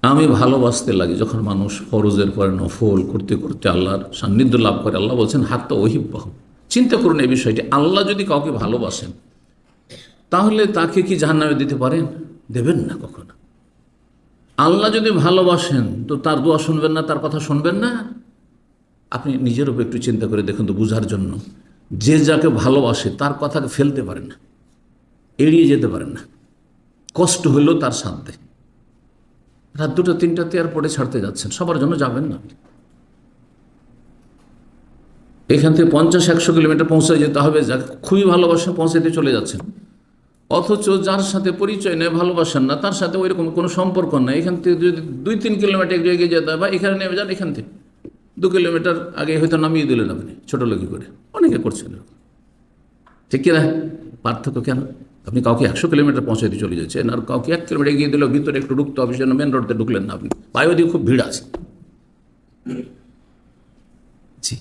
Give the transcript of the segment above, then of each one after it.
আমি ভালোবাসতে লাগি যখন মানুষ ফরজের পরে নফল করতে করতে আল্লাহর সান্নিধ্য লাভ করে। আল্লাহ বলছেন হাত্তা ওহিব্বাহু। চিন্তা করুন এই বিষয়টি, আল্লাহ যদি কাউকে ভালোবাসেন তাহলে তাকে কি জাহান্নামে দিতে পারেন? দেবেন না কখনো। আল্লাহ যদি ভালোবাসেন তো তার দোয়া শুনবেন না, তার কথা শুনবেন না? আপনি নিজের উপর একটু চিন্তা করে দেখুন তো বোঝার জন্য। যে যাকে ভালোবাসে তার কথাকে ফেলতে পারেন না, এড়িয়ে যেতে পারেন না, কষ্ট হইলেও তার সাথে। রাত 2টা 3টাতে এয়ারপোর্টে ছাড়তে যাচ্ছেন, সবার জন্য যাবেন না। এখান থেকে 50-100 কিলোমিটার পৌঁছে যেতে হবে, যাকে খুবই ভালোবাসেন পৌঁছাতে চলে যাচ্ছেন। অথচ যার সাথে পরিচয় নেই, ভালোবাসেন না, তার সাথে ওইরকম কোনো সম্পর্ক নেই, এখান থেকে যদি 2-3 কিলোমিটার একটু এগিয়ে যেতে হয় বা এখানে নেমে যান, এখান থেকে 2 কিলোমিটার আগে হয়তো নামিয়ে দিলেন আপনি ছোটো লোকি করে। অনেকে করছেন, ঠিক কিনা? পার্থক্য কেন? আপনি কাউকে 100 কিলোমিটার পৌঁছাইতে চলে যাচ্ছেন, আর কাউকে 1 কিলোমিটার এগিয়ে দিলেও ভিতরে একটু ঢুকতে হবে, সেজন্য মেন রোডে ঢুকলেন না আপনি, পায়ে দিয়ে খুব ভিড় আছে। জি।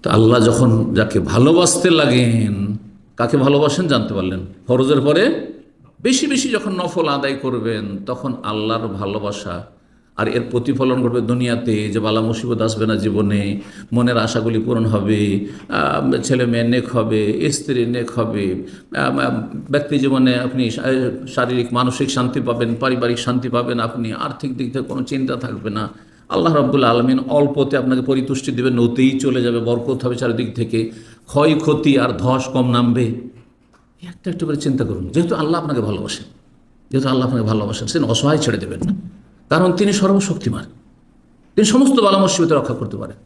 তো আল্লাহ যখন যাকে ভালোবাসতে লাগেন, কাকে ভালোবাসেন জানতে পারলেন। ফরজের পরে বেশি বেশি যখন নফল আদায় করবেন তখন আল্লাহর ভালোবাসা আর এর প্রতিফলন ঘটবে দুনিয়াতে, যে বালা মুসিবত আসবে না জীবনে, মনের আশাগুলি পূরণ হবে, ছেলে মেয়ে নেক হবে, স্ত্রী নেক হবে, ব্যক্তি জীবনে আপনি শারীরিক মানসিক শান্তি পাবেন, পারিবারিক শান্তি পাবেন, আপনি আর্থিক দিক থেকে কোনো চিন্তা থাকবে না। আল্লাহ রাব্বুল আলামিন অল্পতে আপনাকে পরিতুষ্টি দেবেন, নতেই চলে যাবে, বরকত হবে চারিদিক থেকে, ক্ষয়ক্ষতি আর ধস কম নামবে। একটা একটু করে চিন্তা করুন। যেহেতু আল্লাহ আপনাকে ভালোবাসেন, সে অসহায় ছেড়ে দেবেন না, কারণ তিনি সর্বশক্তিমান, তিনি সমস্ত বালা মুসিবতে রক্ষা করতে পারেন।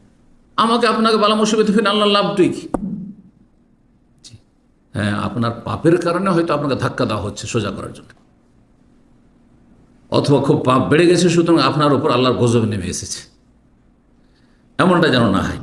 আমাকে আপনাকে বালা মুসিবতে ফেলে আল্লাহ লাভটুই কি? হ্যাঁ, আপনার পাপের কারণে হয়তো আপনাকে ধাক্কা দেওয়া হচ্ছে সোজা করার জন্য, অথবা খুব পাপ বেড়ে গেছে সুতরাং আপনার উপর আল্লাহর গজব নেমে এসেছে, এমনটা যেন না হয়।